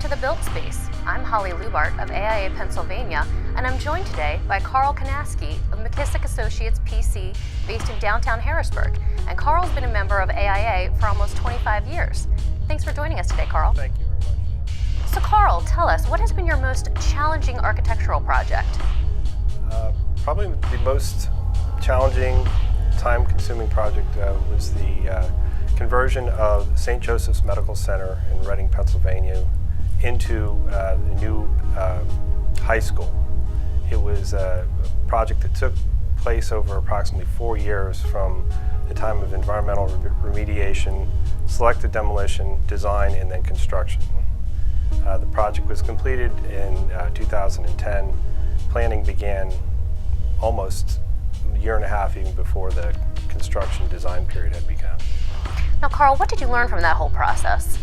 to The Built Space. I'm Holly Lubart of AIA Pennsylvania, and I'm joined today by Carl Kanaskie of McKissick Associates PC, based in downtown Harrisburg. And Carl's been a member of AIA for almost 25 years. Thanks for joining us today, Carl. Thank you very much. So Carl, tell us, what has been your most challenging architectural project? Probably the most challenging, time-consuming project was the conversion of St. Joseph's Medical Center in Reading, Pennsylvania into a new high school. It was a project that took place over approximately 4 years from the time of environmental remediation, selected demolition, design, and then construction. The project was completed in 2010. Planning began almost a year and a half even before the construction design period had begun. Now, Carl, what did you learn from that whole process?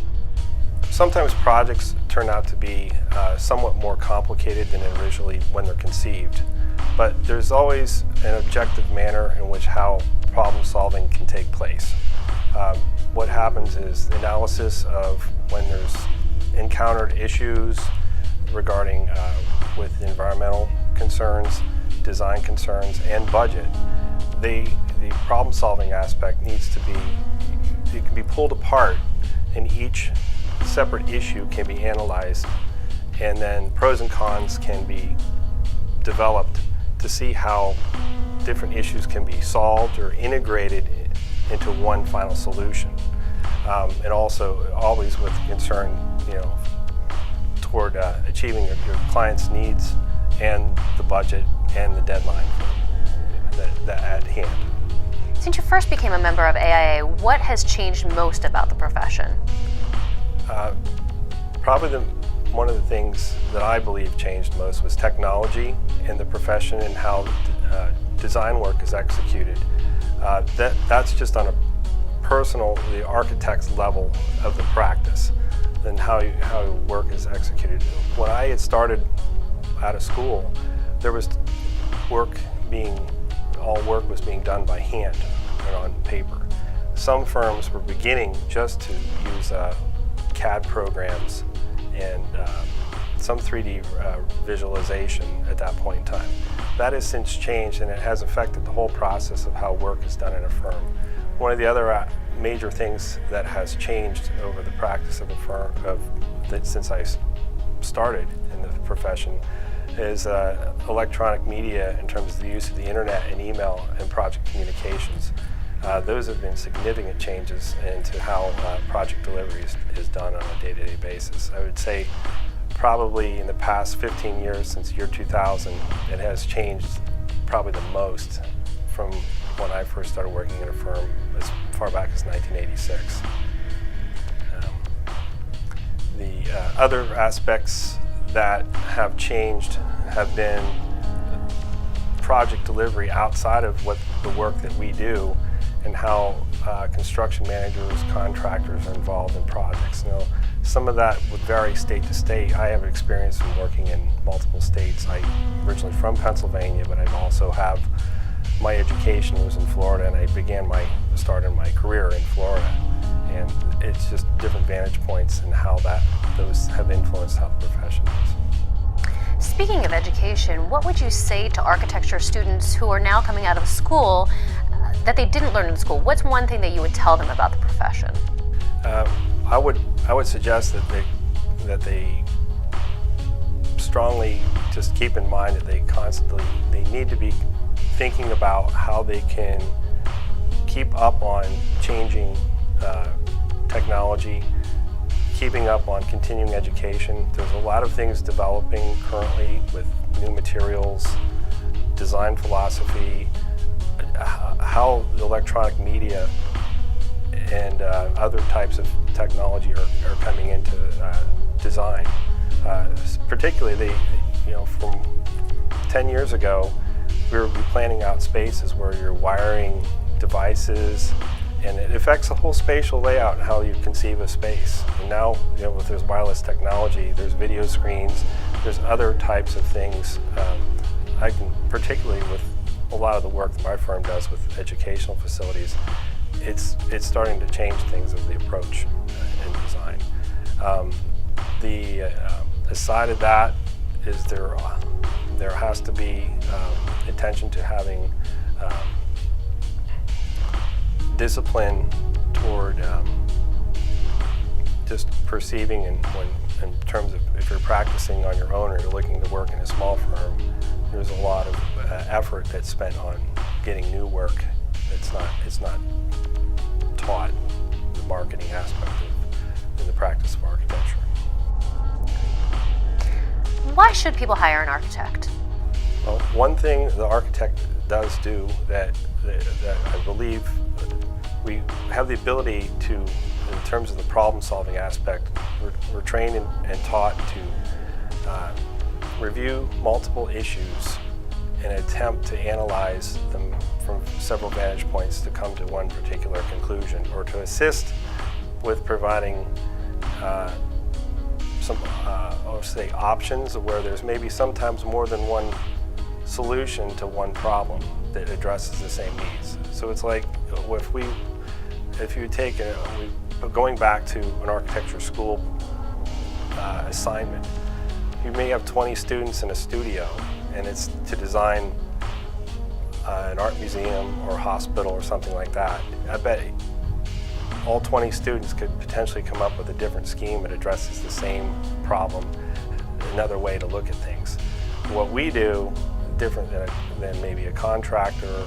Sometimes projects turn out to be somewhat more complicated than originally when they're conceived, but there's always an objective manner in which how problem solving can take place. What happens is analysis of when there's encountered issues regarding with environmental concerns, design concerns, and budget. The problem solving aspect needs to be, it can be pulled apart, and each separate issue can be analyzed, and then pros and cons can be developed to see how different issues can be solved or integrated into one final solution. And also always with concern, toward achieving your client's needs and the budget and the deadline that at hand. Since you first became a member of AIA, what has changed most about the profession? Probably one of the things that I believe changed most was technology in the profession and how design work is executed. That's just on a personal, the architect's level of the practice and how work is executed. When I had started out of school, there was all work was being done by hand and on paper. Some firms were beginning just to use CAD programs and some 3D visualization at that point in time. That has since changed, and it has affected the whole process of how work is done in a firm. One of the other major things that has changed over the practice of the firm since I started in the profession is electronic media in terms of the use of the internet and email and project communications. Those have been significant changes into how project delivery is done on a day-to-day basis. I would say probably in the past 15 years, since year 2000, it has changed probably the most from when I first started working in a firm as far back as 1986. The other aspects that have changed have been project delivery outside of what the work that we do and how construction managers, contractors are involved in projects. Some of that would vary state to state. I have experience in working in multiple states. I'm originally from Pennsylvania, but I also have my education was in Florida, and I started my career in Florida. And it's just different vantage points and how those have influenced how the profession is. Speaking of education, what would you say to architecture students who are now coming out of school that they didn't learn in school? What's one thing that you would tell them about the profession? I would suggest that they strongly just keep in mind that they need to be thinking about how they can keep up on changing technology, keeping up on continuing education. There's a lot of things developing currently with new materials, design philosophy, how electronic media and other types of technology are coming into design. Particularly, from 10 years ago, we were planning out spaces where you're wiring devices, and it affects the whole spatial layout and how you conceive a space. And now, if there's wireless technology, there's video screens, there's other types of things. Particularly with a lot of the work that my firm does with educational facilities, it's starting to change things of the approach in design. The aside of that is there has to be attention to having discipline toward just perceiving, and in terms of if you're practicing on your own or you're looking to work in a small firm, there's a lot of effort that's spent on getting new work. It's not taught, the marketing aspect in the practice of architecture. Why should people hire an architect? Well, one thing the architect does do that I believe we have the ability to, in terms of the problem-solving aspect, we're trained and taught to review multiple issues and attempt to analyze them from several vantage points to come to one particular conclusion, or to assist with providing some, I'll say, options where there's maybe sometimes more than one solution to one problem that addresses the same needs. So it's like if you take going back to an architecture school assignment, you may have 20 students in a studio, and it's to design an art museum or hospital or something like that. I bet all 20 students could potentially come up with a different scheme that addresses the same problem, another way to look at things. What we do, different than maybe a contractor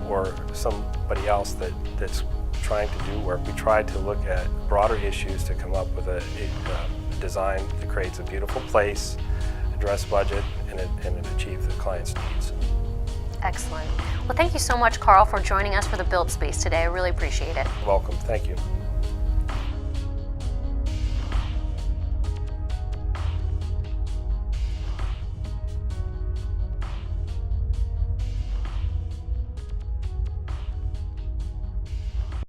or somebody else that's trying to do work, we try to look at broader issues to come up with a design that creates a beautiful place, address budget, and achieve the client's needs. Excellent. Well, thank you so much, Carl, for joining us for the Build Space today. I really appreciate it. Welcome. Thank you.